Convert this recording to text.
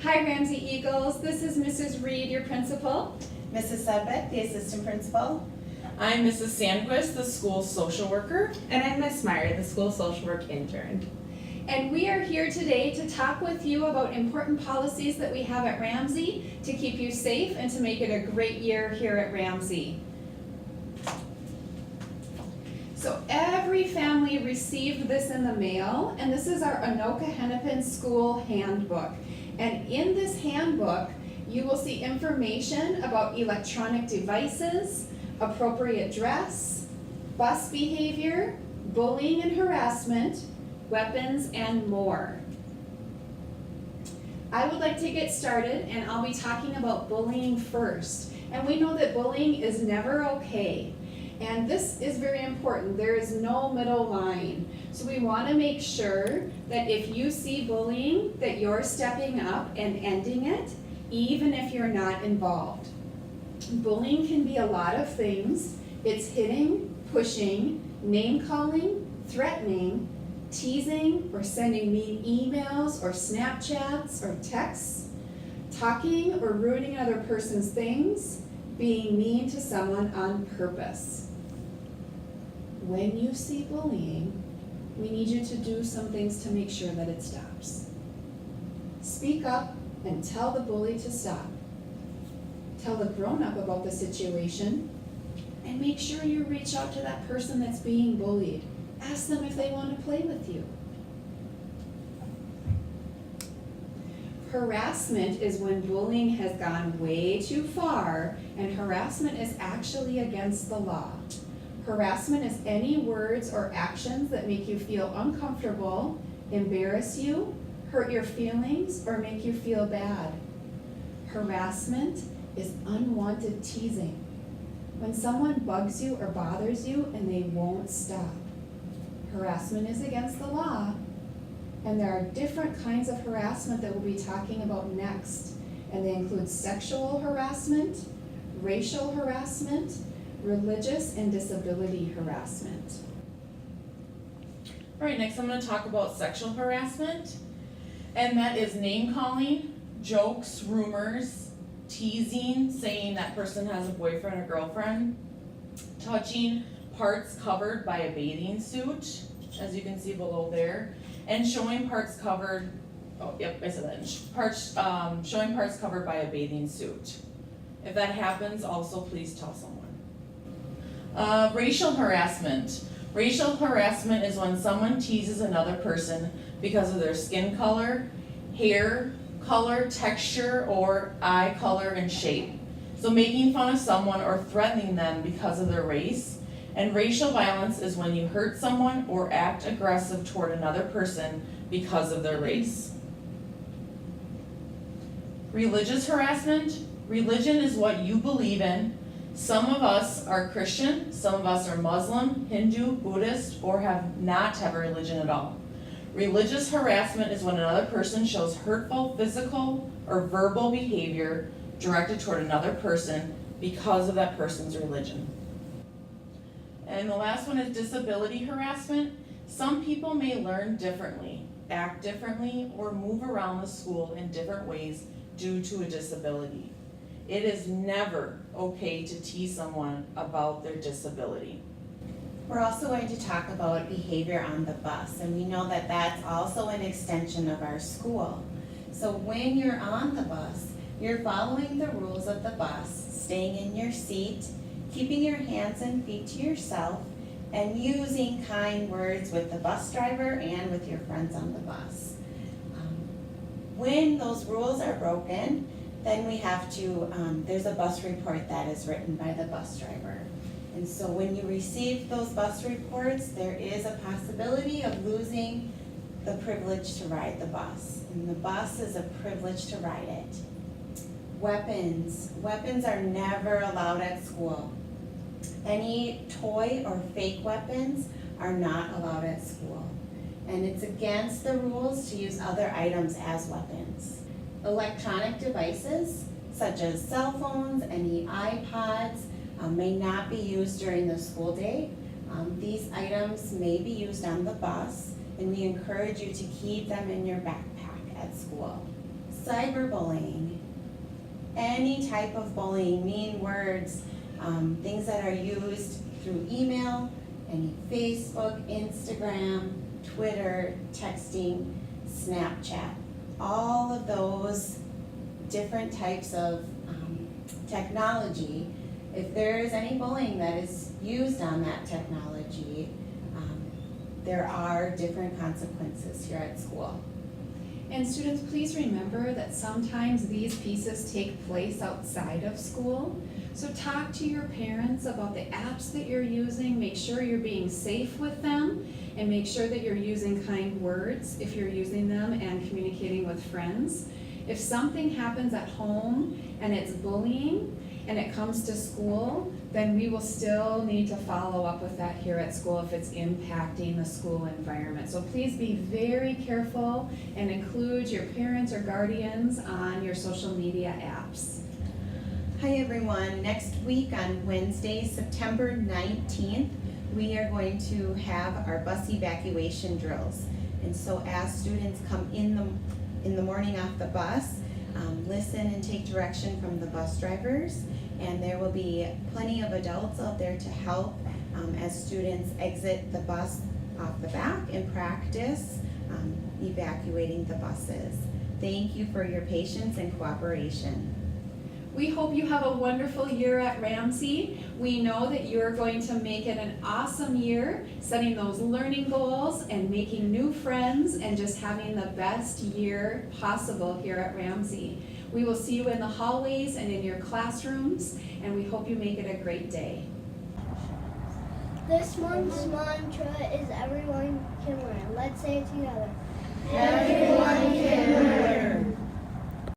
Hi Ramsey Eagles, this is Mrs. Reed, your principal. Mrs. Sudbeck, the assistant principal. I'm Mrs. Sandquist, the school social worker. And I'm Miss Meyer, the school social work intern. And we are here today to talk with you about important policies that we have at Ramsey to keep you safe and to make it a great year here at Ramsey. So every family received this in the mail, and this is our Anoka Hennepin School Handbook. And in this handbook, you will see information about electronic devices, appropriate dress, bus behavior, bullying and harassment, weapons, and more. I would like to get started, and I'll be talking about bullying first. And we know that bullying is never okay. And this is very important. There is no middle line. So we want to make sure that if you see bullying, that you're stepping up and ending it, even if you're not involved. Bullying can be a lot of things. It's hitting, pushing, name-calling, threatening, teasing, or sending mean emails or Snapchats or texts, talking or ruining another person's things, being mean to someone on purpose. When you see bullying, we need you to do some things to make sure that it stops. Speak up and tell the bully to stop. Tell the grown-up about the situation, and make sure you reach out to that person that's being bullied. Ask them if they want to play with you. Harassment is when bullying has gone way too far, and harassment is actually against the law. Harassment is any words or actions that make you feel uncomfortable, embarrass you, hurt your feelings, or make you feel bad. Harassment is unwanted teasing. When someone bugs you or bothers you and they won't stop. Harassment is against the law, and there are different kinds of harassment that we'll be talking about next. And they include sexual harassment, racial harassment, religious and disability harassment. All right, next I'm going to talk about sexual harassment, and that is name-calling, jokes, rumors, teasing, saying that person has a boyfriend or girlfriend, touching parts covered by a bathing suit, as you can see below there, and showing parts covered, oh, yep, I said that, showing parts covered by a bathing suit. If that happens, also please tell someone. Racial harassment. Racial harassment is when someone teases another person because of their skin color, hair color, texture, or eye color and shape. So making fun of someone or threatening them because of their race. And racial violence is when you hurt someone or act aggressive toward another person because of their race. Religious harassment. Religion is what you believe in. Some of us are Christian, some of us are Muslim, Hindu, Buddhist, or have a religion at all. Religious harassment is when another person shows hurtful physical or verbal behavior directed toward another person because of that person's religion. And the last one is disability harassment. Some people may learn differently, act differently, or move around the school in different ways due to a disability. It is never okay to tease someone about their disability. We're also going to talk about behavior on the bus, and we know that that's also an extension of our school. So when you're on the bus, you're following the rules of the bus, staying in your seat, keeping your hands and feet to yourself, and using kind words with the bus driver and with your friends on the bus. When those rules are broken, then we have to, there's a bus report that is written by the bus driver. And so when you receive those bus reports, there is a possibility of losing the privilege to ride the bus. And the bus is a privilege to ride it. Weapons. Weapons are never allowed at school. Any toy or fake weapons are not allowed at school. And it's against the rules to use other items as weapons. Electronic devices, such as cell phones, any iPods, may not be used during the school day. These items may be used on the bus, and we encourage you to keep them in your backpack at school. cyberbullying, any type of bullying, mean words, things that are used through email, any Facebook, Instagram, Twitter, texting, Snapchat, all of those different types of technology. If there is any bullying that is used on that technology, there are different consequences here at school. And students, please remember that sometimes these pieces take place outside of school. So talk to your parents about the apps that you're using, make sure you're being safe with them, and make sure that you're using kind words if you're using them and communicating with friends. If something happens at home and it's bullying and it comes to school, then we will still need to follow up with that here at school if it's impacting the school environment. So please be very careful and include your parents or guardians on your social media apps. Hi everyone, next week on Wednesday, September 19th, we are going to have our bus evacuation drills. And so as students come in the morning off the bus, listen and take direction from the bus drivers. And there will be plenty of adults out there to help as students exit the bus off the back and practice evacuating the buses. Thank you for your patience and cooperation. We hope you have a wonderful year at Ramsey. We know that you're going to make it an awesome year, setting those learning goals and making new friends and just having the best year possible here at Ramsey. We will see you in the hallways and in your classrooms, and we hope you make it a great day. This month's mantra is everyone can learn. Let's say it together. Everyone can learn.